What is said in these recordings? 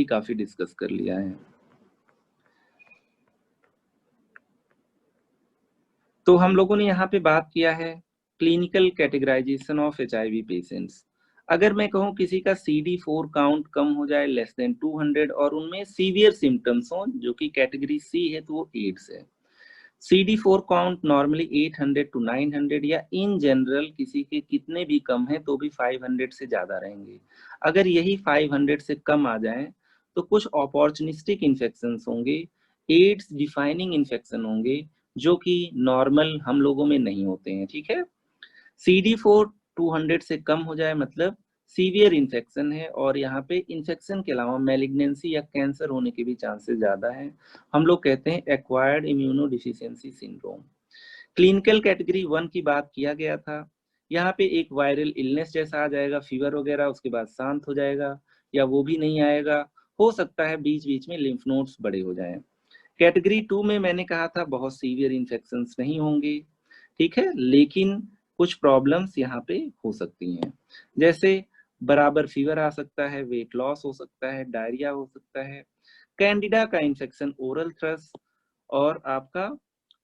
काफी डिस्कस कर लिया है। तो हम लोगों ने यहाँ पे बात किया है clinical categorisation of HIV patients. अगर मैं कहूँ किसी का CD4 काउंट कम हो जाए लेस देन 200 और उनमें सीवियर सिम्टम्स हो जो कि कैटेगरी C है तो वो एड्स है। CD4 काउंट नॉर्मली 800 to 900 या इन जनरल किसी के कितने भी कम है तो भी 500 से ज्यादा रहेंगे। अगर यही 500 से कम आ जाए तो कुछ अपॉर्चुनिस्टिक इन्फेक्शंस होंगे, एड्स डिफाइनिंग इन्फेक्शन होंगे जो कि नॉर्मल हम लोगों में नहीं होते हैं। ठीक है, CD4 200 से कम हो जाए मतलब सीवियर इन्फेक्शन है और यहाँ पे इन्फेक्शन के अलावा मैलिग्नेंसी या कैंसर होने के भी चांसेस ज्यादा हैं। हम लोग कहते हैं acquired immunodeficiency syndrome. Clinical category 1 की बात किया गया था। यहाँ पे एक वायरल इलनेस जैसा आ जाएगा, फीवर वगैरह, उसके बाद शांत हो जाएगा या वो भी नहीं आएगा। हो सकता है बीच बीच में लिम्फ नोड्स बड़े हो जाएं। कैटेगरी 2 में मैंने कहा था बहुत सीवियर इन्फेक्शंस नहीं होंगे, ठीक है, लेकिन कुछ प्रॉब्लम्स यहाँ पे हो सकती हैं, जैसे बराबर फीवर आ सकता है, वेट लॉस हो सकता है, डायरिया हो सकता है, कैंडिडा का इन्फेक्शन ओरल थ्रस और आपका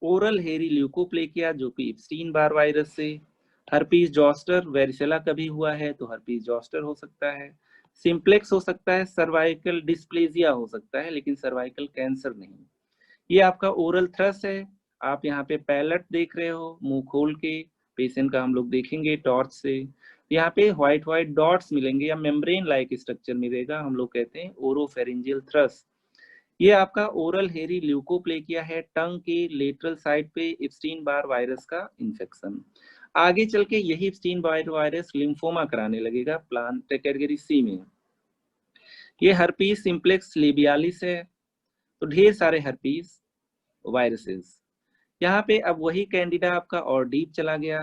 ओरल हेरी ल्यूकोप्लेकिया जो कि इप्स्टीन बार वायरस से, हर्पीज जॉस्टर वेरिसेला कभी हुआ है तो हर्पीज जॉस्टर हो सकता है, सिंप्लेक्स हो सकता है, सर्वाइकल डिस्प्लेजिया हो सकता है लेकिन सर्वाइकल कैंसर नहीं। ये आपका ओरल थ्रस है। आप यहाँ पे पैलेट देख रहे हो, मुंह खोल के पेशेंट का हम लोग देखेंगे टॉर्च से। यहाँ पे व्हाइट व्हाइट डॉट्स मिलेंगे या मेम्ब्रेन लाइक स्ट्रक्चर मिलेगा, हम लोग कहते हैं ओरोफेरिंजियल थ्रस। ये आपका ओरल हेरी ल्यूकोप्लेकिया है, टंग के लेटरल साइड पे इप्स्टीन बार वायरस का इन्फेक्शन। आगे चल के यही इप्स्टीन बार वायरस लिम्फोमा कराने लगेगा प्लांट कैटेगरी C में। ये हर्पीस सिंप्लेक्स लेबियालिस है, तो ढेर सारे हर्पीस वायरसेस। यहाँ पे अब वही कैंडिडा आपका और डीप चला गया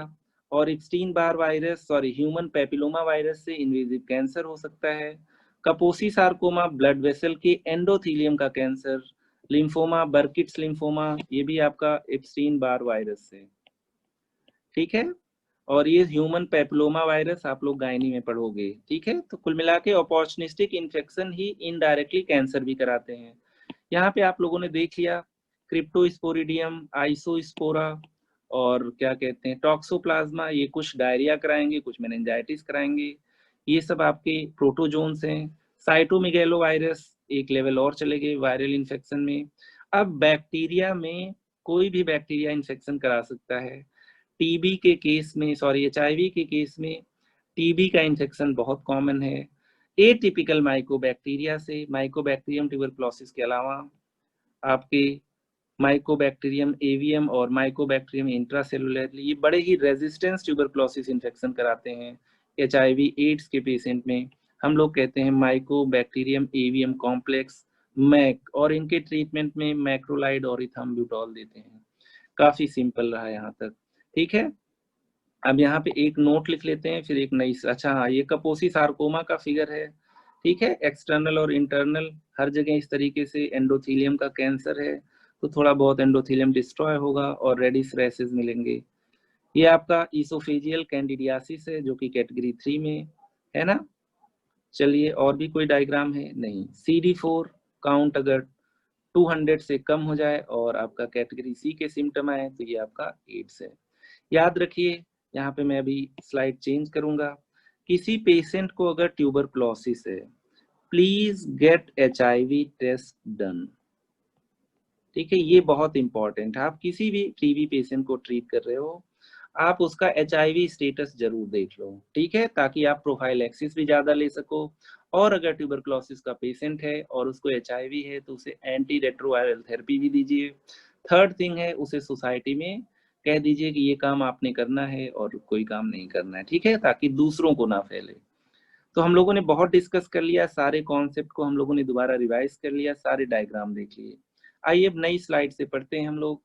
और Epstein Barr virus sorry human papilloma virus से इन्वेजिव कैंसर हो सकता है, कपोसी सार्कोमा ब्लड वेसल के एंडोथीलियम का कैंसर, लिम्फोमा बर्किट्स लिम्फोमा ये भी आपका इप्स्टीन बार वायरस से। ठीक है, और ये ह्यूमन पैपिलोमा वायरस आप लोग गायनी में पढ़ोगे। ठीक है, तो कुल मिला के अपॉर्चुनिस्टिक इन्फेक्शन ही इनडायरेक्टली कैंसर भी कराते हैं। यहाँ पे आप लोगों ने देख लिया क्रिप्टोस्पोरिडियम, आइसोस्पोरा और क्या कहते हैं टॉक्सोप्लाज्मा, ये कुछ डायरिया कराएंगे, कुछ मेनिंजाइटिस कराएंगे, ये सब आपके प्रोटोजोन्स हैं। साइटोमेगेलो वायरस एक लेवल और चले गए वायरल इन्फेक्शन में। अब बैक्टीरिया में कोई भी बैक्टीरिया इन्फेक्शन करा सकता है। टीबी के केस में सॉरी HIV के केस में टीबी का इन्फेक्शन बहुत कॉमन है। एटिपिकल माइकोबैक्टीरिया से, माइकोबैक्टीरियम ट्यूबरकुलोसिस के अलावा आपके माइकोबैक्टीरियम एवियम और माइकोबैक्टीरियम इंट्रासेलुलर, ये बड़े ही रेजिस्टेंस ट्यूबरकुलोसिस इन्फेक्शन कराते हैं HIV एड्स के पेशेंट में। हम लोग कहते हैं माइकोबैक्टीरियम एवियम कॉम्प्लेक्स मैक, और इनके ट्रीटमेंट में मैक्रोलाइड और इथाम्ब्यूटॉल देते हैं। काफी सिंपल रहा यहाँ तक। ठीक है, अब यहाँ पे एक नोट लिख लेते हैं फिर एक नई। अच्छा हाँ, ये कपोसी सार्कोमा का फिगर है। ठीक है, एक्सटर्नल और इंटरनल हर जगह इस तरीके से एंडोथीलियम का कैंसर है तो थोड़ा बहुत एंडोथीलियम डिस्ट्रॉय होगा और रेडिश रैसेस मिलेंगे। ये आपका इसोफेजियल कैंडिडियासिस है जो कि कैटेगरी 3 में है ना। चलिए, और भी कोई डायग्राम है? नहीं। CD4 काउंट अगर 200 से कम हो जाए और आपका कैटेगरी C के सिम्टम आए तो ये आपका एड्स है। याद रखिए, यहाँ पे मैं अभी स्लाइड चेंज करूंगा। किसी पेशेंट को अगर ट्यूबरकुलोसिस है, please get HIV test done. ठीक है, ये बहुत इंपॉर्टेंट है। आप किसी भी टीबी पेशेंट को ट्रीट कर रहे हो, आप उसका HIV स्टेटस जरूर देख लो। ठीक है, ताकि आप प्रोफाइल एक्सिस भी ज्यादा ले सको। और अगर ट्यूबरकुलोसिस का पेशेंट है और उसको HIV है तो उसे एंटी रेट्रोवायरल थेरेपी भी दीजिए। थर्ड थिंग है, उसे सोसाइटी में कह दीजिए कि ये काम आपने करना है और कोई काम नहीं करना है। ठीक है, ताकि दूसरों को ना फैले। तो हम लोगों ने बहुत डिस्कस कर लिया, सारे कॉन्सेप्ट को हम लोगों ने दोबारा रिवाइज कर लिया, सारे डायग्राम देख लिए। आइए अब नई स्लाइड से पढ़ते हैं हम लोग।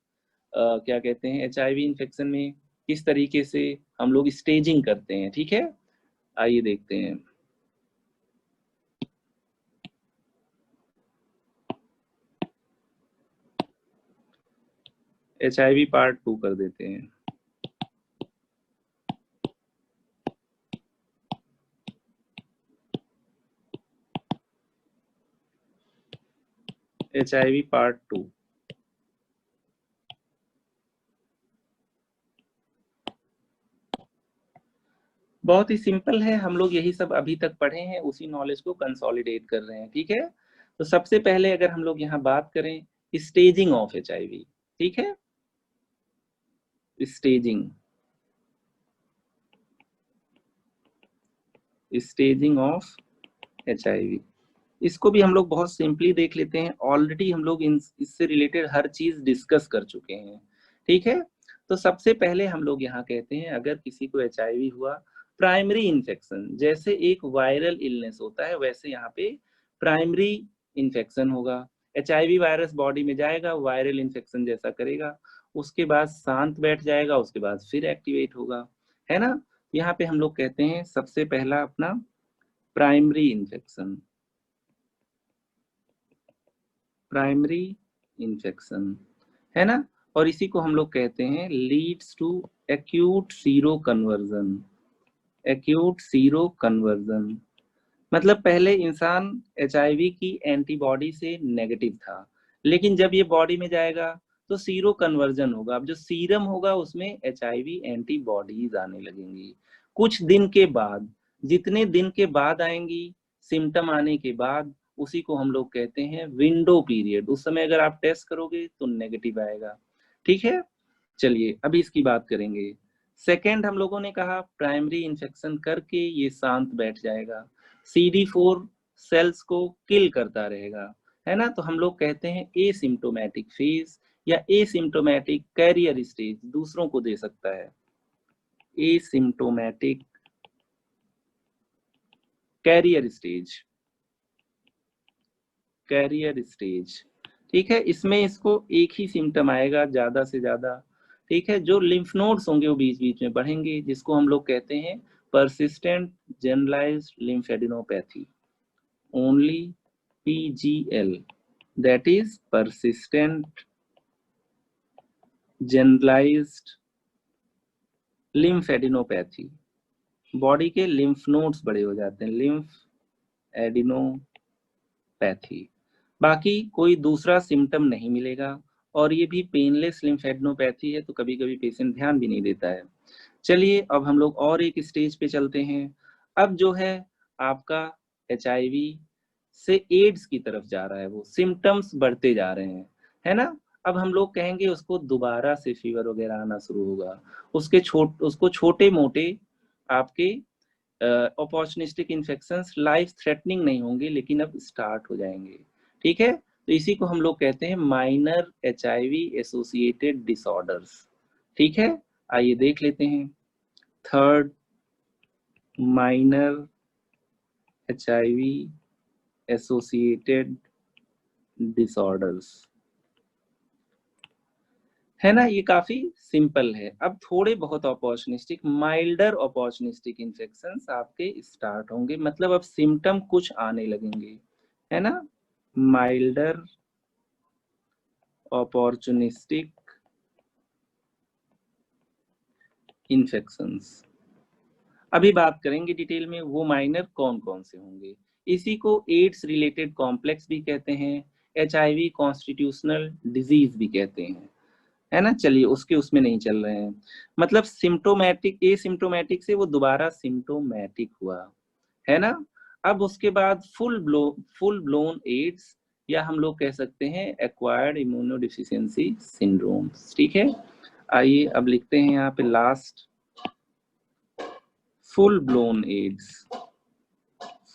क्या कहते हैं HIV इन्फेक्शन में किस तरीके से हम लोग स्टेजिंग करते हैं। ठीक है, आइए देखते हैं। HIV पार्ट 2 कर देते हैं। HIV part 2। बहुत ही सिंपल है, हम लोग यही सब अभी तक पढ़े हैं, उसी नॉलेज को कंसोलिडेट कर रहे हैं, ठीक है। तो सबसे पहले अगर हम लोग यहाँ बात करें स्टेजिंग ऑफ HIV, ठीक है, स्टेजिंग ऑफ HIV, इसको भी हम लोग बहुत सिंपली देख लेते हैं। ऑलरेडी हम लोग इससे रिलेटेड हर चीज डिस्कस कर चुके हैं, ठीक है। तो सबसे पहले हम लोग यहाँ कहते हैं अगर किसी को HIV हुआ, प्राइमरी इन्फेक्शन, जैसे एक वायरल इलनेस होता है वैसे यहाँ पे प्राइमरी इन्फेक्शन होगा। HIV वायरस बॉडी में जाएगा, वायरल इन्फेक्शन जैसा करेगा, उसके बाद शांत बैठ जाएगा, उसके बाद फिर एक्टिवेट होगा, है ना। यहाँ पे हम लोग कहते हैं सबसे पहला अपना प्राइमरी इन्फेक्शन, प्राइमरी इन्फेक्शन, है ना। और इसी को हम लोग कहते हैं leads to acute seroconversion, acute seroconversion. मतलब पहले इंसान HIV की एंटीबॉडी से नेगेटिव था, लेकिन जब ये बॉडी में जाएगा तो सीरो कन्वर्जन होगा। अब जो सीरम होगा उसमें HIV एंटीबॉडीज आने लगेंगी कुछ दिन के बाद, जितने दिन के बाद आएंगी सिम्टम आने के बाद, उसी को हम लोग कहते हैं विंडो पीरियड। उस समय अगर आप टेस्ट करोगे तो नेगेटिव आएगा, ठीक है। चलिए अभी इसकी बात करेंगे। सेकेंड हम लोगों ने कहा प्राइमरी इन्फेक्शन करके ये शांत बैठ जाएगा, CD4 सेल्स को किल करता रहेगा, है ना। तो हम लोग कहते हैं एसिम्प्टोमेटिक फेज या एसिम्प्टोमेटिक कैरियर स्टेज, दूसरों को दे सकता है, asymptomatic carrier stage, carrier stage, ठीक है। इसमें इसको एक ही सिम्टम आएगा ज्यादा से ज्यादा, ठीक है। जो लिम्फ नोड्स होंगे वो बीच बीच में बढ़ेंगे, जिसको हम लोग कहते हैं persistent generalized lymphadenopathy, only PGL, that is persistent generalized lymphadenopathy। Body के लिम्फ नोड्स बड़े हो जाते हैं, लिम्फ एडिनोपैथी। बाकी कोई दूसरा सिम्टम नहीं मिलेगा, और ये भी पेनलेस लिम्फेडिनोपैथी है, तो कभी कभी पेशेंट ध्यान भी नहीं देता है। चलिए अब हम लोग और एक स्टेज पे चलते हैं। अब जो है आपका HIV से एड्स की तरफ जा रहा है, वो सिम्टम्स बढ़ते जा रहे हैं, है ना। अब हम लोग कहेंगे उसको दोबारा से फीवर वगैरह आना शुरू होगा, उसको छोटे मोटे आपके अपॉर्चुनिस्टिक इन्फेक्शंस लाइफ थ्रेटनिंग नहीं होंगे, लेकिन अब स्टार्ट हो जाएंगे, ठीक है। तो इसी को हम लोग कहते हैं माइनर HIV एसोसिएटेड डिसऑर्डर्स, ठीक है। आइए देख लेते हैं। Third, minor HIV associated disorders, है ना। ये काफी सिंपल है। अब थोड़े बहुत अपॉर्चुनिस्टिक, माइल्डर अपॉर्चुनिस्टिक इन्फेक्शंस आपके स्टार्ट होंगे, मतलब अब सिम्टम कुछ आने लगेंगे, है ना। माइल्डर अपॉर्चुनिस्टिक इन्फेक्शंस, अभी बात करेंगे डिटेल में वो माइनर कौन कौन से होंगे। इसी को एड्स रिलेटेड कॉम्प्लेक्स भी कहते हैं, HIV कॉन्स्टिट्यूशनल डिजीज भी कहते हैं, है ना। चलिए उसके उसमें नहीं चल रहे हैं। मतलब सिम्टोमेटिक, एसिम्टोमेटिक से वो दोबारा सिम्टोमेटिक हुआ, है ना। अब उसके बाद फुल ब्लोन एड्स, या हम लोग कह सकते हैं एक्वायर्ड इम्यूनोडेफिशिएंसी सिंड्रोम, ठीक है। आइए अब लिखते हैं यहाँ पे last, full blown AIDS,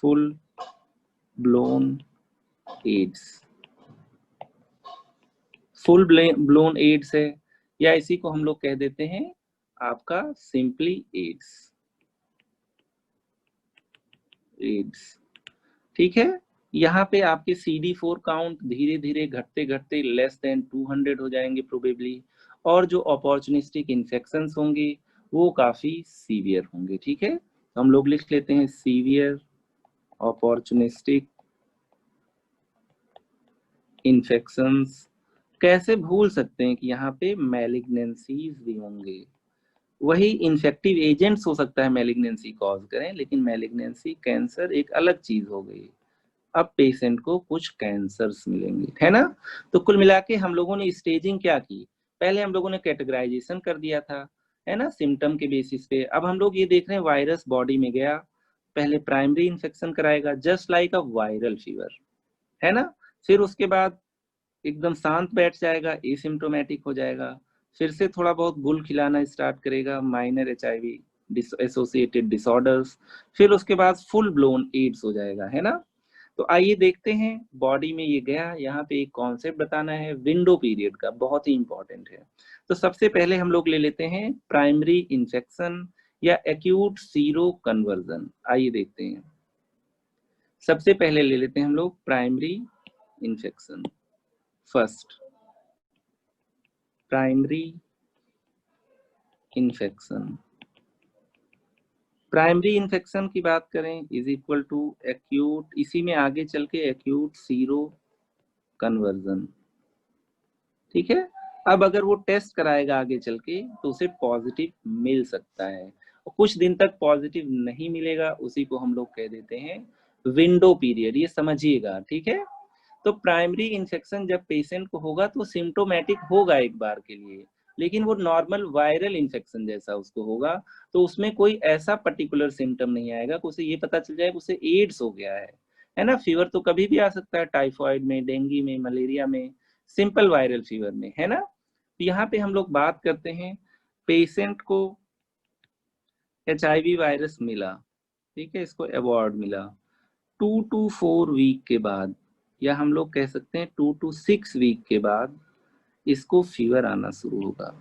full blown AIDS, full blown AIDS है, या इसी को हम लोग कह देते हैं आपका सिंपली एड्स, एड्स, ठीक है। यहाँ पे आपके CD4 काउंट धीरे धीरे घटते घटते लेस देन 200 हो जाएंगे प्रोबेबली, और जो अपॉर्चुनिस्टिक इन्फेक्शंस होंगे वो काफी सीवियर होंगे, ठीक है। तो हम लोग लिख लेते हैं सीवियर अपॉर्चुनिस्टिक इन्फेक्शंस। कैसे भूल सकते हैं कि यहाँ पे मैलिग्नेंसीज भी होंगे, वही इन्फेक्टिव एजेंट्स हो सकता है मैलिग्नेंसी कॉज करें, लेकिन मैलिग्नेंसी कैंसर एक अलग चीज हो गई, अब पेशेंट को कुछ कैंसर्स मिलेंगे, है ना। तो कुल मिला के हम लोगों ने स्टेजिंग क्या की, पहले हम लोगों ने कैटेगराइजेशन कर दिया था, है ना, सिम्टम के बेसिस पे। अब हम लोग ये देख रहे हैं वायरस बॉडी में गया, पहले प्राइमरी इन्फेक्शन कराएगा just like a viral fever, है ना। फिर उसके बाद एकदम शांत बैठ जाएगा, एसिम्प्टोमेटिक हो जाएगा, फिर से थोड़ा बहुत गुल खिलाना स्टार्ट करेगा, माइनर एचआईवी एसोसिएटेड डिसऑर्डर्स, फिर उसके बाद फुल ब्लोन एड्स हो जाएगा, है ना। तो आइए देखते हैं, बॉडी में ये गया, यहाँ पे एक कॉन्सेप्ट बताना है विंडो पीरियड का, बहुत ही इंपॉर्टेंट है। तो सबसे पहले हम लोग ले लेते हैं प्राइमरी इन्फेक्शन या एक्यूट सीरो कन्वर्जन। आइए देखते हैं, सबसे पहले ले लेते हैं हम लोग primary infection. First, primary infection, primary infection की बात करें इज इक्वल टू एक्यूट, इसी में आगे चल के एक्यूट सीरो कन्वर्जन, ठीक है। अब अगर वो टेस्ट कराएगा आगे चल के तो उसे पॉजिटिव मिल सकता है, और कुछ दिन तक पॉजिटिव नहीं मिलेगा, उसी को हम लोग कह देते हैं विंडो पीरियड, ये समझिएगा, ठीक है। तो प्राइमरी इन्फेक्शन जब पेशेंट को होगा तो सिम्टोमेटिक होगा एक बार के लिए, लेकिन वो नॉर्मल वायरल इन्फेक्शन जैसा उसको होगा, तो उसमें कोई ऐसा पर्टिकुलर सिम्टम नहीं आएगा कि उसे ये पता चल जाए उसे एड्स हो गया है ना। फीवर तो कभी भी आ सकता है, टाइफाइड में, डेंगू में, मलेरिया में, सिंपल वायरल फीवर में, है ना। तो यहाँ पे हम लोग बात करते हैं पेशेंट को HIV वायरस मिला, ठीक है, इसको अवार्ड मिला 2 to 4 वीक के बाद, या हम लोग कह सकते हैं 2 to 6 वीक के बाद इसको फीवर आना शुरू होगा।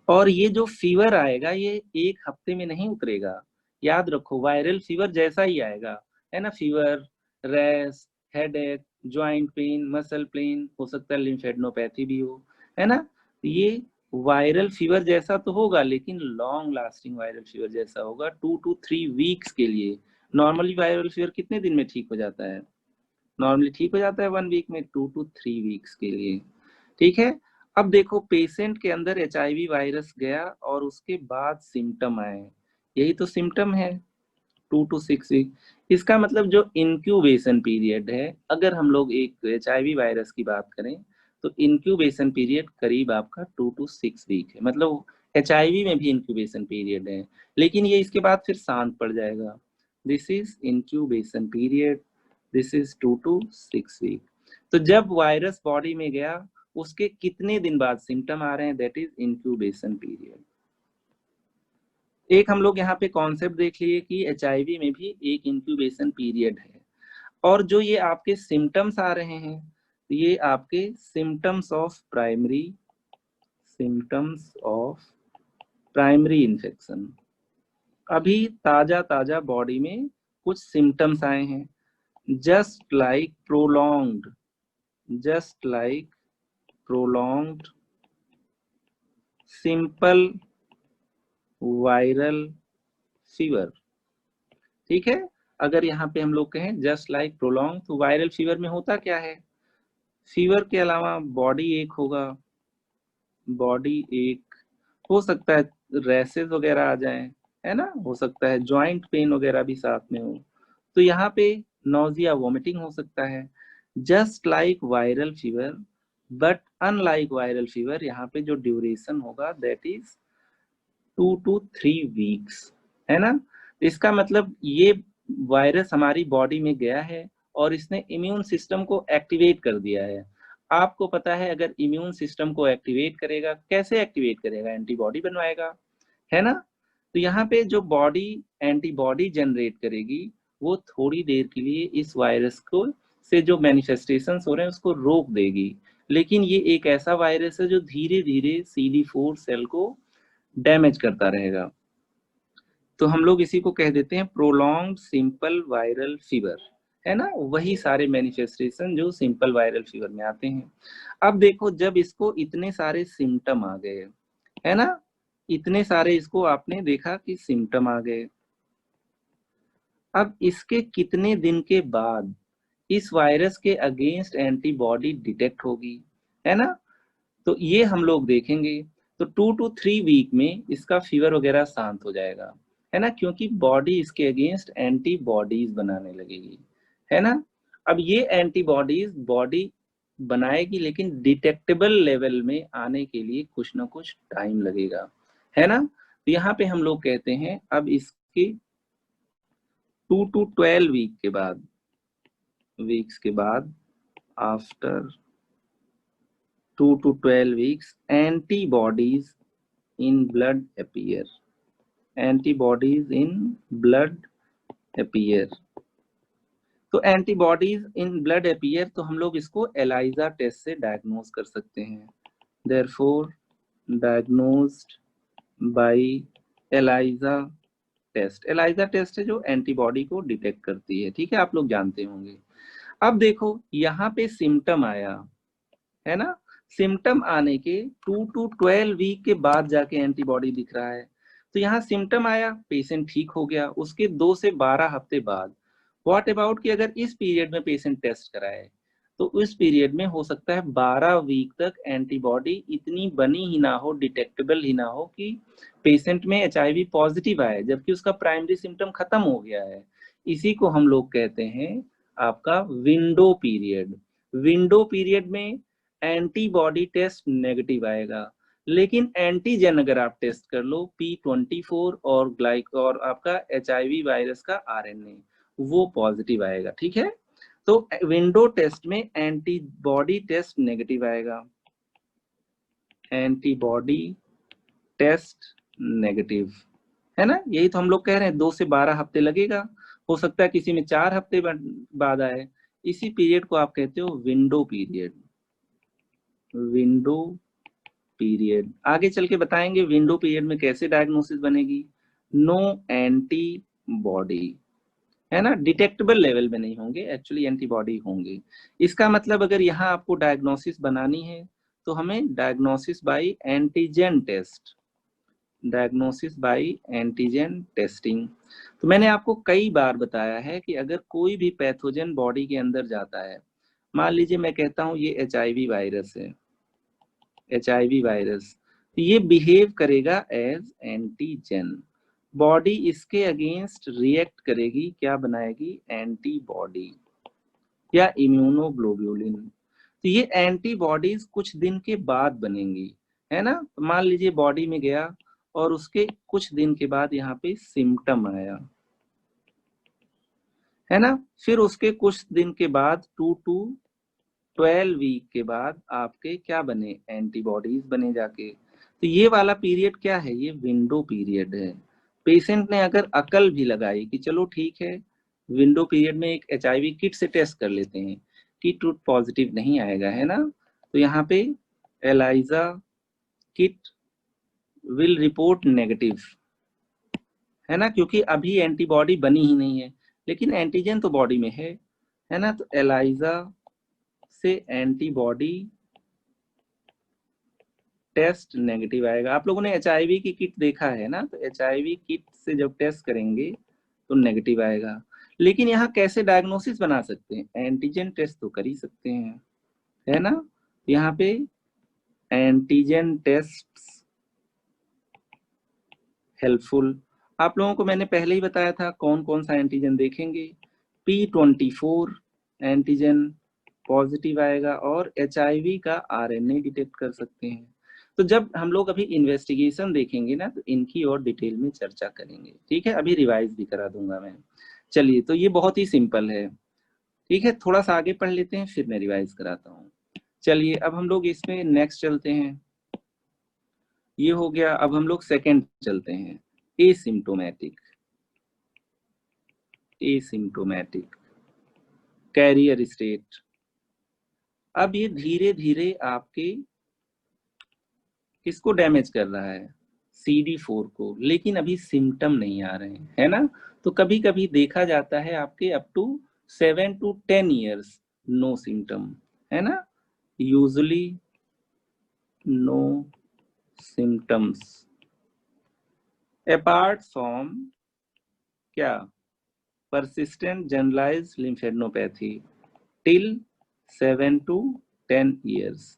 और ये जो फीवर आएगा ये एक हफ्ते में नहीं उतरेगा, याद रखो वायरल फीवर जैसा ही आएगा, है ना। Fever, rash, headache, joint pain, muscle pain, हो सकता है लिम्फेडेनोपैथी भी हो, है ना। ये वायरल फीवर जैसा तो होगा, लेकिन लॉन्ग लास्टिंग वायरल फीवर जैसा होगा 2 to 3 वीक्स के लिए। नॉर्मली वायरल फीवर कितने दिन में ठीक हो जाता है, नॉर्मली ठीक हो जाता है 1 वीक में, 2 to 3 वीक्स के लिए, ठीक है। अब देखो पेशेंट के अंदर HIV वायरस गया और उसके बाद सिम्टम आए, यही तो सिम्टम है 2 to 6 वीक। इसका मतलब जो इंक्यूबेशन पीरियड है, अगर हम लोग एक HIV वायरस की बात करें तो इंक्यूबेशन पीरियड करीब आपका 2 to 6 वीक है, मतलब HIV में भी इंक्यूबेशन पीरियड है, लेकिन ये इसके बाद फिर शांत पड़ जाएगा। This is incubation period, this is 2 to 6 week. तो जब वायरस बॉडी में गया उसके कितने दिन बाद सिम्टम आ रहे हैं, दैट इज इंक्यूबेशन पीरियड। एक हम लोग यहाँ पे कॉन्सेप्ट देख लिए कि HIV में भी एक इंक्यूबेशन पीरियड है, और जो ये आपके सिम्टम्स आ रहे हैं, ये आपके सिम्टम्स ऑफ प्राइमरी इन्फेक्शन, अभी ताजा ताजा बॉडी में कुछ सिम्टम्स आए हैं, just like prolonged simple viral fever, ठीक है। अगर यहाँ पे हम लोग कहें जस्ट लाइक प्रोलॉन्ग, तो वायरल फीवर में होता क्या है, फीवर के अलावा बॉडी एक होगा, बॉडी एक हो सकता है, रैसेस वगैरह आ जाए, है ना, हो सकता है जॉइंट पेन वगैरह भी साथ में हो, तो यहाँ पे नोजिया वोमिटिंग हो सकता है, just like viral fever, but unlike viral fever यहाँ पे जो ड्यूरेशन होगा दैट इज 2 to 3 वीक्स, है ना। इसका मतलब ये वायरस हमारी बॉडी में गया है और इसने इम्यून सिस्टम को एक्टिवेट कर दिया है। आपको पता है अगर इम्यून सिस्टम को एक्टिवेट करेगा, कैसे एक्टिवेट करेगा, एंटीबॉडी बनवाएगा, है ना। तो यहाँ पे जो बॉडी एंटीबॉडी जनरेट करेगी वो थोड़ी देर के लिए इस वायरस को से जो मैनिफेस्टेशंस हो रहे हैं उसको रोक देगी, लेकिन ये एक ऐसा वायरस है जो धीरे धीरे CD4 सेल को डैमेज करता रहेगा। तो हम लोग इसी को कह देते हैं प्रोलॉन्ग्ड सिंपल वायरल फीवर, है ना, वही सारे मैनिफेस्टेशन जो सिंपल वायरल फीवर में आते हैं। अब देखो जब इसको इतने सारे सिम्टम आ गए, है ना, इतने सारे इसको आपने देखा कि सिम्टम आ गए, अब इसके कितने दिन के बाद इस वायरस के अगेंस्ट एंटीबॉडी डिटेक्ट होगी, है ना। तो ये हम लोग देखेंगे, तो 2 to 3 वीक में इसका फीवर वगैरह शांत हो जाएगा, है ना, क्योंकि बॉडी इसके अगेंस्ट एंटीबॉडीज बनाने लगेगी, है ना। अब ये एंटीबॉडीज बॉडी बनाएगी, लेकिन डिटेक्टेबल लेवल में आने के लिए कुछ ना कुछ टाइम लगेगा, है ना। तो यहाँ पे हम लोग कहते हैं अब इसके 2 to 12 वीक्स के बाद after 2 to 12 weeks antibodies in blood appear, antibodies in blood appear। तो एंटीबॉडीज इन ब्लड अपीयर, तो हम लोग इसको एलाइजा टेस्ट से डायग्नोज कर सकते हैं। Therefore diagnosed by ELISA test. ELISA test है जो एंटीबॉडी को डिटेक्ट करती है, ठीक है, आप लोग जानते होंगे। अब देखो यहाँ पे सिम्टम आया, है ना, सिम्टम आने के 2 to 12 वीक के बाद जाके एंटीबॉडी दिख रहा है। तो यहाँ सिम्टम आया, पेशेंट ठीक हो गया, उसके 2 से 12 हफ्ते बाद व्हाट अबाउट कि अगर इस पीरियड में पेशेंट टेस्ट कराए तो उस पीरियड में हो सकता है 12 वीक तक एंटीबॉडी इतनी बनी ही ना हो, डिटेक्टेबल ही ना हो कि पेशेंट में HIV पॉजिटिव आए, जबकि उसका प्राइमरी सिम्टम खत्म हो गया है। इसी को हम लोग कहते हैं आपका विंडो पीरियड। विंडो पीरियड में एंटीबॉडी टेस्ट नेगेटिव आएगा, लेकिन एंटीजन अगर आप टेस्ट कर लो P24 और आपका HIV वायरस का RNA, वो पॉजिटिव आएगा, ठीक है। तो विंडो टेस्ट में एंटीबॉडी टेस्ट नेगेटिव आएगा, एंटीबॉडी टेस्ट नेगेटिव, है ना। यही तो हम लोग कह रहे हैं 2 से 12 हफ्ते लगेगा, हो सकता है किसी में 4 हफ्ते बाद आए। इसी पीरियड को आप कहते हो विंडो पीरियड। विंडो पीरियड आगे चल के बताएंगे विंडो पीरियड में कैसे डायग्नोसिस बनेगी। नो एंटीबॉडी, है ना, डिटेक्टेबल लेवल में नहीं होंगे, एक्चुअली एंटीबॉडी होंगे। इसका मतलब अगर यहाँ आपको डायग्नोसिस बनानी है तो हमें diagnosis by antigen test, diagnosis by antigen testing. तो मैंने आपको कई बार बताया है कि अगर कोई भी पैथोजन बॉडी के अंदर जाता है, मान लीजिए मैं कहता हूँ ये HIV वायरस है, HIV वायरस, तो ये बिहेव करेगा एज एंटीजन, बॉडी इसके अगेंस्ट रिएक्ट करेगी, क्या बनाएगी, एंटीबॉडी या इम्यूनोग्लोबुलिन। तो ये एंटीबॉडीज कुछ दिन के बाद बनेंगी, है ना। तो मान लीजिए बॉडी में गया और उसके कुछ दिन के बाद यहाँ पे सिम्टम आया, है ना, फिर उसके कुछ दिन के बाद 2 to 12 वीक के बाद आपके क्या बने, एंटीबॉडीज बने जाके। तो ये वाला पीरियड क्या है, ये विंडो पीरियड है। पेशेंट ने अगर अकल भी लगाई कि चलो ठीक है, विंडो पीरियड में एक HIV किट से टेस्ट कर लेते हैं, किट टूट पॉजिटिव नहीं आएगा, है ना, तो यहाँ पे ELISA kit will report negative, है ना, क्योंकि अभी एंटीबॉडी बनी ही नहीं है, लेकिन एंटीजन तो बॉडी में है ना। तो एलाइजा से एंटीबॉडी टेस्ट नेगेटिव आएगा। आप लोगों ने HIV की किट देखा है ना, तो HIV किट से जब टेस्ट करेंगे तो नेगेटिव आएगा। लेकिन यहाँ कैसे डायग्नोसिस बना सकते हैं, एंटीजन टेस्ट तो कर ही सकते हैं, है ना। यहाँ पे एंटीजन टेस्ट हेल्पफुल। आप लोगों को मैंने पहले ही बताया था कौन कौन सा एंटीजन देखेंगे, P24 एंटीजन पॉजिटिव आएगा और HIV का RNA डिटेक्ट कर सकते हैं। तो जब हम लोग अभी इन्वेस्टिगेशन देखेंगे ना, तो इनकी और डिटेल में चर्चा करेंगे, ठीक है। अभी रिवाइज भी करा दूंगा मैं। चलिए, तो ये बहुत ही सिंपल है, ठीक है, थोड़ा सा आगे पढ़ लेते हैं फिर मैं रिवाइज कराता हूँ। चलिए, अब हम लोग इसमें नेक्स्ट चलते हैं। ये हो गया, अब हम लोग सेकेंड चलते हैं, एसिम्टोमेटिक। Asymptomatic career state. अब ये धीरे धीरे आपके किसको डैमेज कर रहा है, CD4 को, लेकिन अभी सिम्टम नहीं आ रहे हैं, है ना। तो कभी कभी देखा जाता है आपके up to 7 to 10 years no symptom, है ना, usually no symptoms apart from क्या, persistent generalized lymphadenopathy till 7 to 10 years।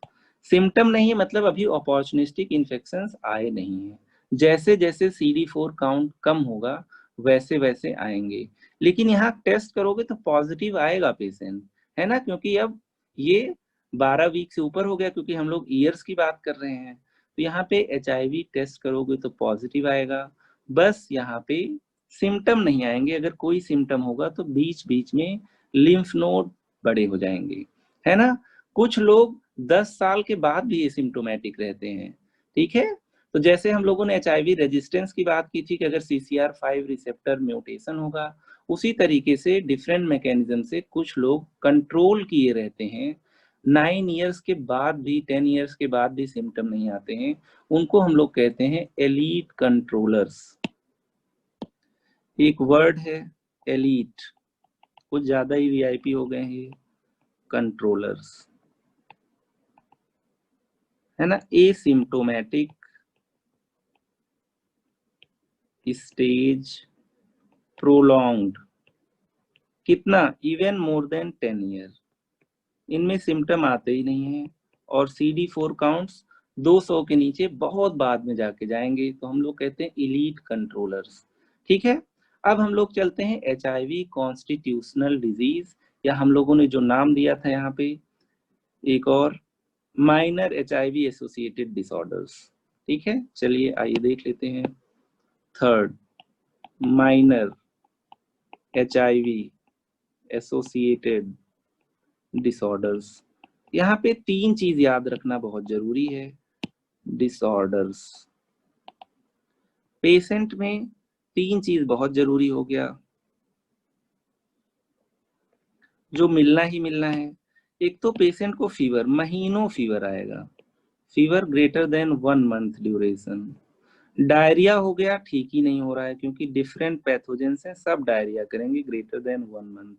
Symptom नहीं है मतलब अभी अपॉर्चुनिस्टिक इन्फेक्शंस आए नहीं है, जैसे जैसे CD4 काउंट कम होगा वैसे वैसे आएंगे। लेकिन यहाँ टेस्ट करोगे तो पॉजिटिव आएगा पेशेंट, है ना, क्योंकि अब ये 12 वीक से ऊपर हो गया, क्योंकि हम लोग ईयर्स की बात कर रहे हैं। तो यहाँ पे HIV टेस्ट करोगे तो पॉजिटिव आएगा, बस यहाँ पे सिम्टम नहीं आएंगे। अगर कोई सिम्टम होगा तो बीच बीच में लिम्फ नोड बड़े हो जाएंगे, है ना। कुछ लोग 10 साल के बाद भी एसिम्प्टोमेटिक रहते हैं, ठीक है। तो जैसे हम लोगों ने HIV रेजिस्टेंस की बात की थी कि अगर CCR5 रिसेप्टर म्यूटेशन होगा, उसी तरीके से डिफरेंट मैकेनिज्म से कुछ लोग कंट्रोल किए रहते हैं, 9 ईयर्स के बाद भी, 10 ईयर्स के बाद भी सिम्टम नहीं आते हैं, उनको हम लोग कहते हैं एलीट कंट्रोलर्स। एक वर्ड है एलीट, कुछ ज्यादा ही VIP हो गए हैं कंट्रोलर्स, है ना। एसिम्प्टोमेटिक स्टेज प्रोलॉन्ग्ड, कितना, इवन मोर देन 10 ईयर, इनमें सिम्टम आते ही नहीं है, और CD4 काउंट्स 200 के नीचे बहुत बाद में जाके जाएंगे, तो हम लोग कहते हैं इलीट कंट्रोलर्स, ठीक है। अब हम लोग चलते हैं HIV कॉन्स्टिट्यूशनल डिजीज, या हम लोगों ने जो नाम दिया था यहाँ पे एक और, माइनर HIV एसोसिएटेड डिसऑर्डर्स, ठीक है। चलिए आइए देख लेते हैं। Third, minor HIV associated disorders. यहाँ पे 3 चीज याद रखना बहुत जरूरी है। डिसऑर्डर्स, पेशेंट में 3 चीज बहुत जरूरी हो गया, जो मिलना ही मिलना है। एक तो पेशेंट को फीवर, महीनों फीवर आएगा, fever greater than 1 month duration. Diarrhoea हो गया, ठीक ही नहीं हो रहा है, क्योंकि डिफरेंट पैथोजेंस हैं, सब डायरिया करेंगे ग्रेटर देन 1 मंथ।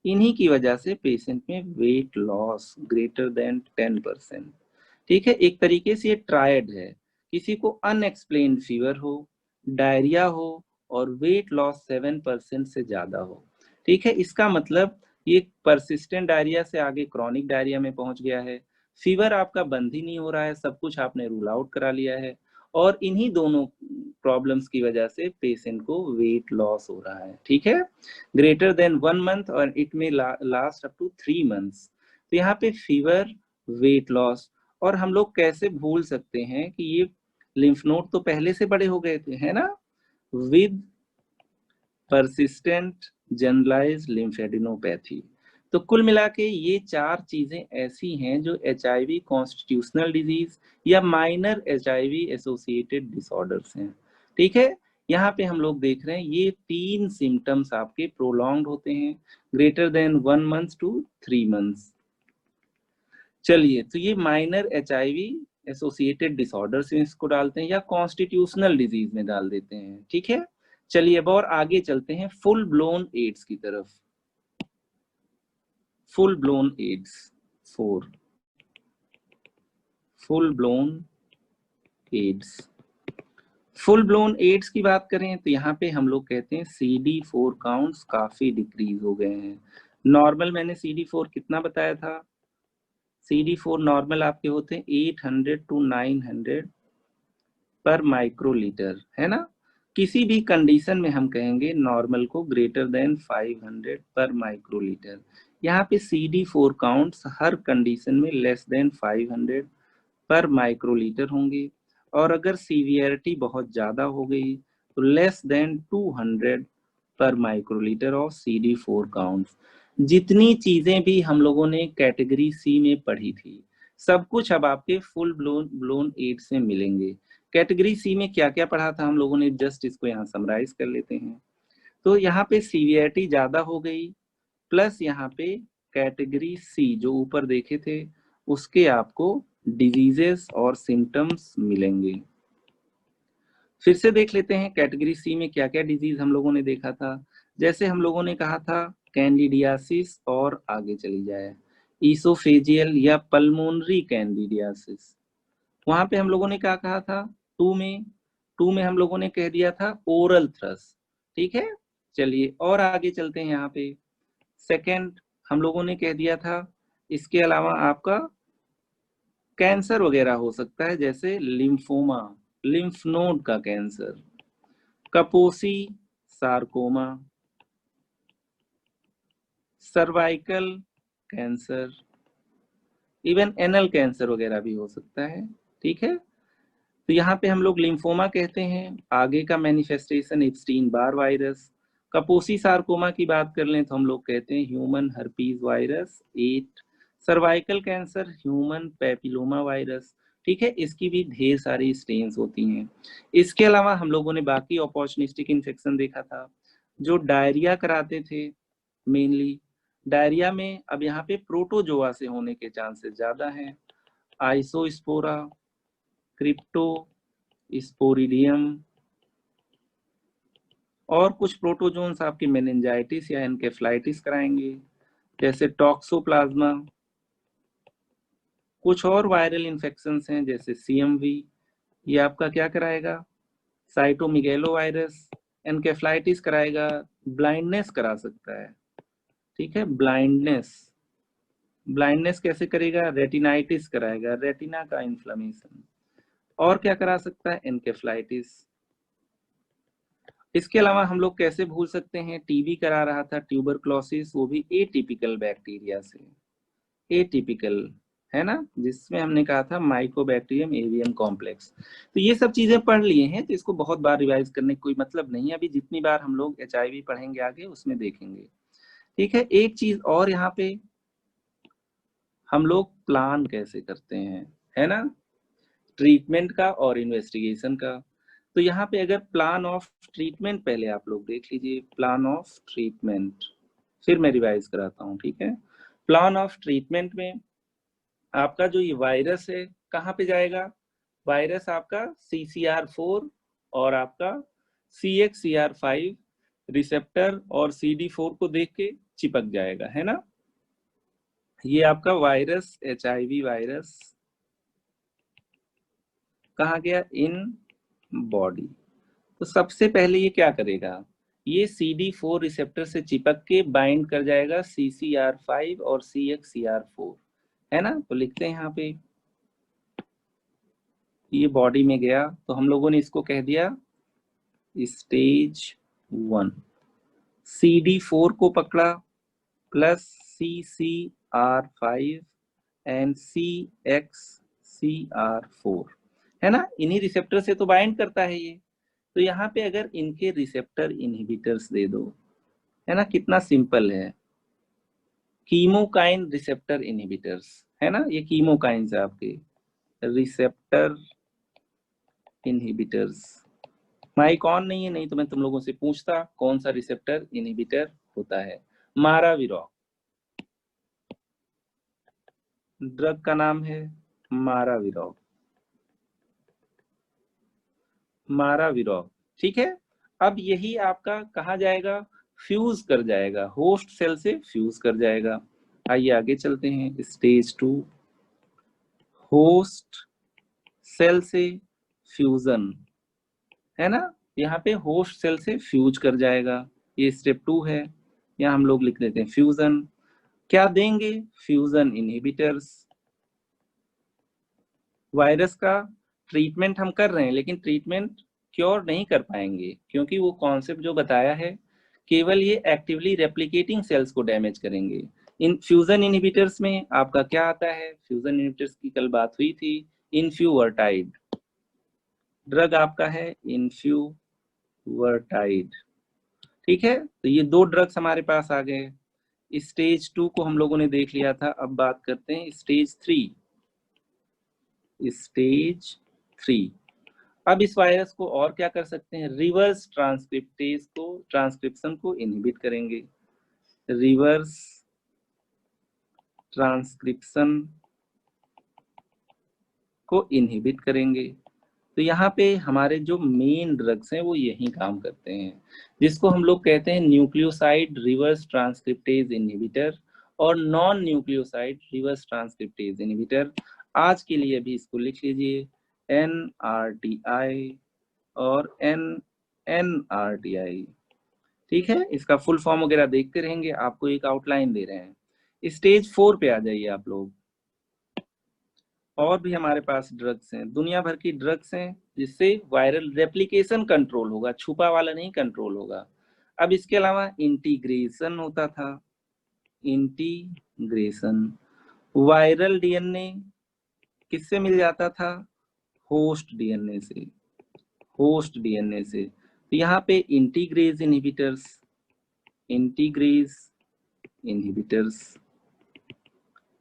इन्हीं की वजह से पेशेंट में वेट लॉस ग्रेटर देन 10%, ठीक है। एक तरीके से ये ट्रायड है, किसी को अनएक्सप्लेन्ड फीवर हो, डायरिया हो और वेट लॉस 7% से ज्यादा हो, ठीक है। इसका मतलब ये परसिस्टेंट डायरिया से आगे क्रॉनिक डायरिया में पहुंच गया है, फीवर आपका बंद ही नहीं हो रहा है, सब कुछ आपने रूल आउट करा लिया है, और इन्हीं दोनों प्रॉब्लम्स की वजह से पेशेंट को वेट लॉस हो रहा है, ठीक है, ग्रेटर देन 1 मंथ और इट में लास्ट अप टू 3 मंथ्स। तो यहाँ पे फीवर, वेट लॉस, और हम लोग कैसे भूल सकते हैं कि ये लिम्फ नोड तो पहले से बड़े हो गए थे, है ना, विद परसिस्टेंट जनरलाइज्ड लिम्फेडिनोपैथी। तो कुल मिला के ये 4 चीजें ऐसी हैं जो HIV कॉन्स्टिट्यूशनल डिजीज या माइनर HIV एसोसिएटेड डिसऑर्डर्स हैं, ठीक है। यहाँ पे हम लोग देख रहे हैं ये 3 सिम्टम्स आपके प्रोलॉन्ग्ड होते हैं, greater than 1 month to 3 months. चलिए, तो ये माइनर HIV एसोसिएटेड डिसऑर्डर्स में इसको डालते हैं, या कॉन्स्टिट्यूशनल डिजीज में डाल देते हैं, ठीक है। चलिए अब और आगे चलते हैं फुल ब्लोन एड्स की तरफ। Full blown AIDS 4, full blown AIDS. Full blown AIDS की बात करें तो यहाँ पे हम लोग कहते हैं CD4 काउंट्स काफी डिक्रीज हो गए हैं। नॉर्मल मैंने CD4 कितना बताया था, CD4 नॉर्मल आपके होते हैं 800 to 900 पर माइक्रोलीटर, है ना। किसी भी कंडीशन में हम कहेंगे नॉर्मल को ग्रेटर देन 500 पर माइक्रोलीटर। यहाँ पे CD4 काउंट्स हर कंडीशन में लेस देन 500 पर माइक्रोलीटर होंगे, और अगर सीवियरिटी बहुत ज्यादा हो गई तो लेस देन 200 पर माइक्रोलीटर ऑफ CD4 काउंट्स। जितनी चीजें भी हम लोगों ने कैटेगरी C में पढ़ी थी, सब कुछ अब आपके फुल ब्लोन एड्स में मिलेंगे। कैटेगरी C में क्या क्या पढ़ा था हम लोगों ने, जस्ट इसको यहाँ समराइज कर लेते हैं। तो यहाँ पे सीवियरिटी ज्यादा हो गई, प्लस यहाँ पे कैटेगरी C जो ऊपर देखे थे उसके आपको डिजीजेस और सिम्टम्स मिलेंगे। फिर से देख लेते हैं कैटेगरी C में क्या क्या डिजीज हम लोगों ने देखा था। जैसे हम लोगों ने कहा था कैंडिडियासिस, और आगे चली जाए ईसोफेजियल या पल्मोनरी कैंडिडियासिस। वहां पे हम लोगों ने क्या कहा था, 2 में हम लोगों ने कह दिया था ओरल थ्रस, ठीक है। चलिए और आगे चलते हैं, यहाँ पे सेकंड हम लोगों ने कह दिया था, इसके अलावा आपका कैंसर वगैरह हो सकता है, जैसे लिम्फोमा, लिम्फ नोड का cancer, Kaposi sarcoma, cervical cancer, even anal cancer वगैरह भी हो सकता है। ठीक है, तो यहाँ पे हम लोग लिम्फोमा कहते हैं। आगे का manifestation Epstein Barr virus. Kaposi sarcoma की बात कर लें तो हम लोग कहते हैं human herpes virus 8। Cervical cancer human papilloma virus. ठीक है, इसकी भी ढेर सारी स्ट्रेन्स होती हैं। इसके अलावा हम लोगों ने बाकी अपॉर्चुनिस्टिक इन्फेक्शन देखा था जो डायरिया कराते थे मेनली। डायरिया में अब यहाँ पे प्रोटोजोआ से होने के चांसेस ज्यादा हैं। आइसोस्पोरा, क्रिप्टो स्पोरिडियम और कुछ प्रोटोजोन्स आपकी मेनिंजाइटिस या एनकेफ्लाइटिस कराएंगे, जैसे टॉक्सोप्लाज्मा। कुछ और वायरल इन्फेक्शंस हैं जैसे सीएमवी, ये आपका क्या कराएगा, साइटोमिगेलो वायरस। एनकेफ्लाइटिस कराएगा, ब्लाइंडनेस करा सकता है। ठीक है, ब्लाइंडनेस, ब्लाइंडनेस कैसे करेगा, रेटिनाइटिस कराएगा, रेटिना का इन्फ्लेमेशन। और क्या करा सकता है, एनकेफ्लाइटिस। इसके अलावा हम लोग कैसे भूल सकते हैं, टीबी करा रहा था, ट्यूबरक्लोसिस, वो भी एटिपिकल बैक्टीरिया से। एटिपिकल है ना, जिसमें हमने कहा था माइकोबैक्टीरियम एवियम कॉम्प्लेक्स। तो ये सब चीजें पढ़ लिए हैं, तो इसको बहुत बार रिवाइज करने का कोई मतलब नहीं है। अभी जितनी बार हम लोग एचआईवी पढ़ेंगे आगे उसमें देखेंगे। ठीक है, एक चीज और यहाँ पे हम लोग प्लान कैसे करते हैं, है ना, ट्रीटमेंट का और इन्वेस्टिगेशन का। तो यहाँ पे अगर प्लान ऑफ ट्रीटमेंट पहले आप लोग देख लीजिए, प्लान ऑफ ट्रीटमेंट, फिर मैं रिवाइज कराता हूँ। ठीक है, प्लान ऑफ ट्रीटमेंट में आपका जो ये वायरस है कहाँ पे जाएगा, वायरस आपका CCR4 और आपका CXCR5 रिसेप्टर और CD4 को देख के चिपक जाएगा, है ना। ये आपका वायरस HIV वायरस कहाँ गया, इन बॉडी। तो सबसे पहले ये क्या करेगा, ये CD4 रिसेप्टर से चिपक के बाइंड कर जाएगा CCR5 और CXCR4, है ना। तो लिखते हैं यहाँ पे, ये बॉडी में गया तो हम लोगों ने इसको कह दिया स्टेज 1। CD4 को पकड़ा प्लस CCR5 एंड CXCR4, है ना, इन्हीं रिसेप्टर से तो बाइंड करता है ये। तो यहाँ पे अगर इनके रिसेप्टर इनहिबिटर्स दे दो, है ना, कितना सिंपल है, कीमोकाइन रिसेप्टर इनहिबिटर्स, है ना, ये कीमोकाइन है आपके रिसेप्टर इनहिबिटर्स। माइक ऑन नहीं है, नहीं तो मैं तुम लोगों से पूछता कौन सा रिसेप्टर इनहिबिटर होता है। माराविरॉक, ड्रग का नाम है माराविरॉक, माराविरॉक। ठीक है, अब यही आपका कहा जाएगा, फ्यूज कर जाएगा, होस्ट सेल से फ्यूज कर जाएगा। आइए आगे चलते हैं, स्टेज 2, होस्ट सेल से फ्यूजन, है ना, यहाँ पे होस्ट सेल से फ्यूज कर जाएगा, ये स्टेप 2 है। यहाँ हम लोग लिख देते हैं फ्यूजन। क्या देंगे, फ्यूजन इनहिबिटर्स। वायरस का ट्रीटमेंट हम कर रहे हैं, लेकिन ट्रीटमेंट क्योर नहीं कर पाएंगे, क्योंकि वो कॉन्सेप्ट जो बताया है केवल ये एक्टिवली रेप्लिकेटिंग सेल्स को डैमेज करेंगे। इन फ्यूजन इनहिबिटर्स में आपका क्या आता है, फ्यूजन इनहिबिटर्स की कल बात हुई थी, इन्फ्यूवर्टाइड ड्रग आपका है, इन्फ्यूवर्टाइड। ठीक है, तो ये दो ड्रग्स हमारे पास आ गए। स्टेज 2 को हम लोगों ने देख लिया था, अब बात करते हैं स्टेज 3। स्टेज 3, अब इस वायरस को और क्या कर सकते हैं, रिवर्स ट्रांसक्रिप्टेज को, ट्रांसक्रिप्शन को इनहिबिट करेंगे, रिवर्स ट्रांसक्रिप्शन को इनहिबिट करेंगे। तो यहाँ पे हमारे जो मेन ड्रग्स हैं वो यही काम करते हैं, जिसको हम लोग कहते हैं न्यूक्लियोसाइड रिवर्स ट्रांसक्रिप्टेज इनहिबिटर और non nucleoside reverse transcriptase inhibitor. आज के लिए अभी इसको लिख लीजिए, NRTI और NRTI। ठीक है, इसका फुल फॉर्म वगैरह देखते रहेंगे, आपको एक आउटलाइन दे रहे हैं। स्टेज 4 पे आ जाइए आप लोग। और भी हमारे पास ड्रग्स हैं, दुनिया भर की ड्रग्स हैं जिससे वायरल रेप्लिकेशन कंट्रोल होगा, छुपा वाला नहीं कंट्रोल होगा। अब इसके अलावा इंटीग्रेशन होता था, इंटीग्रेशन। वायरल डीएनए किससे मिल जाता था? होस्ट डीएनए से, होस्ट डीएनए से। तो यहाँ पे इंटीग्रेज इनहिबिटर्स, इंटीग्रेज इनहिबिटर्स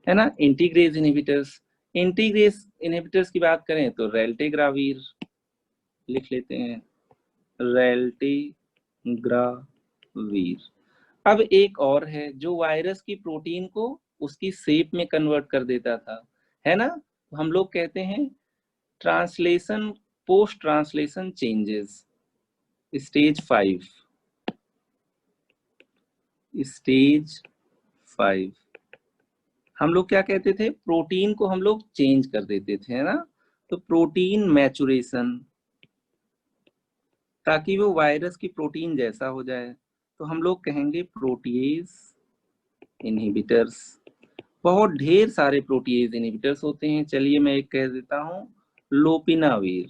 है ना, इंटीग्रेज इनहिबिटर्स। इंटीग्रेज इनहिबिटर्स की बात करें तो रेल्टेग्राविर लिख लेते हैं, रेल्टेग्राविर। अब एक और है जो वायरस की प्रोटीन को उसकी शेप में कन्वर्ट कर देता था, है ना, हम लोग कहते हैं translation, post translation changes, stage 5, stage 5। हम लोग क्या कहते थे? प्रोटीन को हम लोग चेंज कर देते थे, है ना। तो प्रोटीन मैचुरेशन, ताकि वो वायरस की प्रोटीन जैसा हो जाए, तो हम लोग कहेंगे प्रोटीएज इनहिबिटर्स। बहुत ढेर सारे प्रोटीएज इनहिबिटर्स होते हैं। चलिए मैं एक कह देता हूं, लोपिनावीर।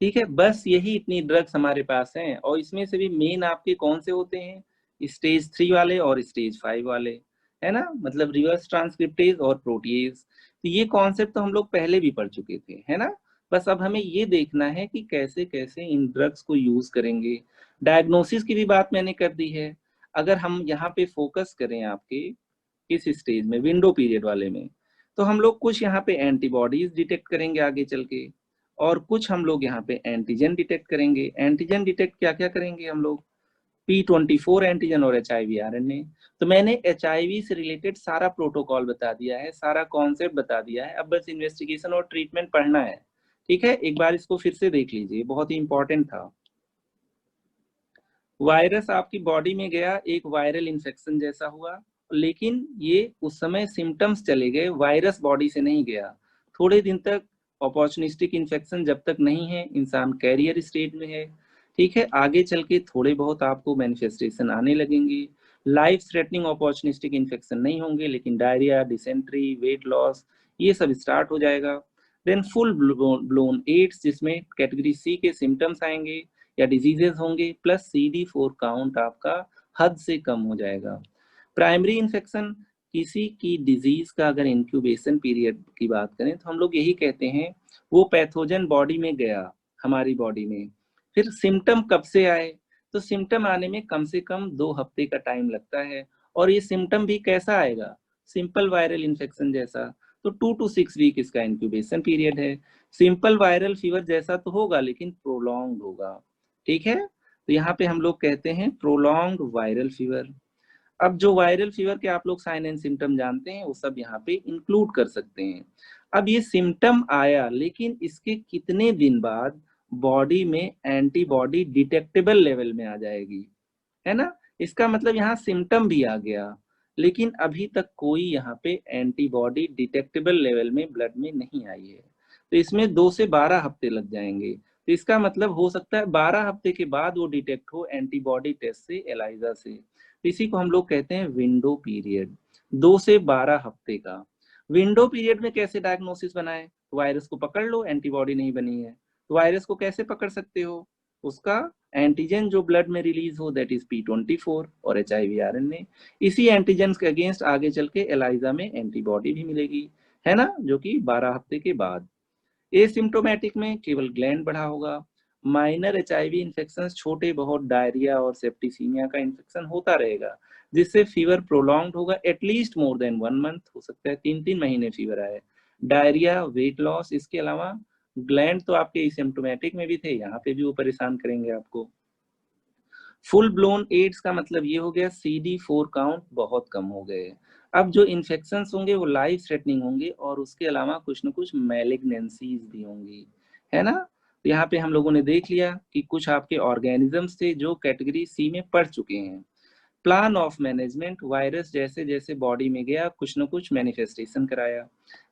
ठीक है, बस यही इतनी ड्रग्स हमारे पास हैं, और इसमें से भी मेन आपके कौन से होते हैं? स्टेज 3 वाले और स्टेज 5 वाले, है ना, मतलब रिवर्स ट्रांसक्रिप्टेज और प्रोटीएज। तो ये कॉन्सेप्ट तो हम लोग पहले भी पढ़ चुके थे, है ना। बस अब हमें ये देखना है कि कैसे कैसे इन ड्रग्स को यूज करेंगे। डायग्नोसिस की भी बात मैंने कर दी है। अगर हम यहाँ पे फोकस करें आपके किस स्टेज में, विंडो पीरियड वाले में, तो हम लोग कुछ यहाँ पे एंटीबॉडीज डिटेक्ट करेंगे आगे चल के, और कुछ हम लोग यहाँ पे एंटीजन डिटेक्ट करेंगे। एंटीजन डिटेक्ट क्या क्या करेंगे हम लोग? P24 एंटीजन और HIV RNA। तो मैंने HIV से रिलेटेड सारा प्रोटोकॉल बता दिया है, सारा कॉन्सेप्ट बता दिया है, अब बस इन्वेस्टिगेशन और ट्रीटमेंट पढ़ना है। ठीक है, एक बार इसको फिर से देख लीजिए, बहुत ही इंपॉर्टेंट था। वायरस आपकी बॉडी में गया, एक वायरल इन्फेक्शन जैसा हुआ, लेकिन ये उस समय सिम्टम्स चले गए, वायरस बॉडी से नहीं गया। थोड़े दिन तक अपॉर्चुनिस्टिक इन्फेक्शन जब तक नहीं है, इंसान कैरियर स्टेज में है। ठीक है, आगे चल के थोड़े बहुत आपको मैनिफेस्टेशन आने लगेंगे। लाइफ थ्रेटनिंग अपॉर्चुनिस्टिक इन्फेक्शन नहीं होंगे, लेकिन डायरिया, डिसेंट्री, वेट लॉस, ये सब स्टार्ट हो जाएगा। देन फुल ब्लोन एड्स, जिसमें कैटेगरी सी के सिम्टम्स आएंगे या डिजीजेस होंगे, प्लस CD4 काउंट आपका हद से कम हो जाएगा। प्राइमरी इन्फेक्शन, किसी की डिजीज का अगर इंक्यूबेशन पीरियड की बात करें तो हम लोग यही कहते हैं वो पैथोजन बॉडी में गया, हमारी बॉडी में, फिर सिम्टम कब से आए? तो सिम्टम आने में कम से कम 2 हफ्ते का टाइम लगता है, और ये सिम्टम भी कैसा आएगा? सिंपल वायरल इन्फेक्शन जैसा। तो 2 to 6 वीक इसका इंक्यूबेशन पीरियड है। सिंपल वायरल फीवर जैसा तो होगा, लेकिन प्रोलॉन्ग होगा। ठीक है, तो यहाँ पे हम लोग कहते हैं प्रोलॉन्ग वायरल फीवर। अब जो वायरल फीवर के आप लोग साइन एंड सिम्टम जानते हैं, वो सब यहाँ पे इंक्लूड कर सकते हैं। अब ये सिम्टम आया, लेकिन इसके कितने दिन बाद बॉडी में एंटीबॉडी डिटेक्टेबल लेवल में आ जाएगी, है ना। इसका मतलब यहाँ सिम्टम भी आ गया, लेकिन अभी तक कोई यहाँ पे एंटीबॉडी डिटेक्टेबल लेवल में ब्लड में नहीं आई है। तो इसमें 2 से 12 हफ्ते लग जाएंगे। तो इसका मतलब हो सकता है 12 हफ्ते के बाद वो डिटेक्ट हो एंटीबॉडी टेस्ट से, एलाइजा से। तो इसी को हम लोग कहते हैं विंडो पीरियड, 2 से 12 हफ्ते का। विंडो पीरियड में कैसे डायग्नोसिस बनाए? वायरस को पकड़ लो, एंटीबॉडी नहीं बनी है, तो वायरस को कैसे पकड़ सकते हो? उसका एंटीजन जो ब्लड में रिलीज हो, दैट इज P24 और HIV RNA। इसी एंटीजन के अगेंस्ट आगे चल के एलाइजा में एंटीबॉडी भी मिलेगी, है ना, जो कि 12 हफ्ते के बाद। एसिम्टोमेटिक में केवल ग्लैंड बढ़ा होगा। माइनर HIV इन्फेक्शन, छोटे बहुत डायरिया और सेप्टिसीमिया का इन्फेक्शन होता रहेगा, जिससे फीवर प्रोलॉन्ग्ड होगा, एटलीस्ट मोर देन 1 मंथ, हो सकता है 3-3 महीने फीवर आए। डायरिया, वेट लॉस, इसके अलावा ग्लैंड तो आपके एसिम्टोमेटिक में भी थे, यहाँ पे भी वो परेशान करेंगे आपको। फुल ब्लोन एड्स का मतलब ये हो गया CD4 काउंट बहुत कम हो गए। अब जो इन्फेक्शंस होंगे वो लाइफ थ्रेटनिंग होंगे, और उसके अलावा कुछ न कुछ मैलिग्नेंसीज भी होंगी, है ना। तो यहाँ पे हम लोगों ने देख लिया कि कुछ आपके ऑर्गेनिजम्स थे जो कैटेगरी सी में पढ़ चुके हैं। प्लान ऑफ मैनेजमेंट, वायरस जैसे जैसे बॉडी में गया कुछ न कुछ मैनिफेस्टेशन कराया।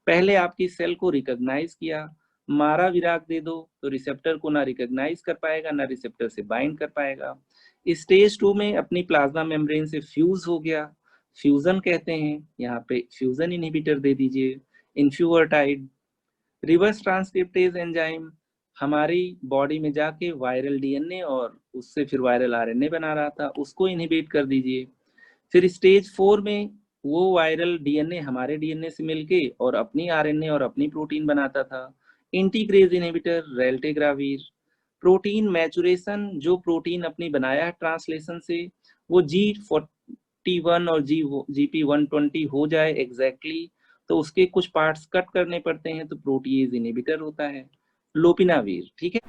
पहले आपकी सेल को रिकॉग्नाइज किया, मारा विराग दे दो तो रिसेप्टर को ना रिकॉग्नाइज कर पाएगा, ना रिसेप्टर से बाइंड कर पाएगा। स्टेज 2 में अपनी प्लाज्मा मेम्ब्रेन से फ्यूज हो गया, फ्यूजन कहते हैं, यहाँ पे फ्यूजन इनहिबिटर दे दीजिए, इन्फ्यूवर्टाइड। रिवर्स ट्रांसक्रिप्टेज एंजाइम हमारी बॉडी में जाके वायरल DNA और उससे फिर वायरल RNA बना रहा था, उसको इनहिबिट कर दीजिए। फिर स्टेज 4 में वो वायरल डीएनए हमारे डीएनए से मिलके और अपनी आरएनए और अपनी प्रोटीन बनाता था। Integrase inhibitor, raltegravir. Protein maturation, जो प्रोटीन अपनी बनाया है ट्रांसलेशन से, वो G41 और GP120 हो जाए एग्जैक्टली, तो उसके कुछ पार्ट्स कट करने पड़ते हैं, तो प्रोटीएज इनहिबिटर होता है। लोपिनाविर, ठीक है।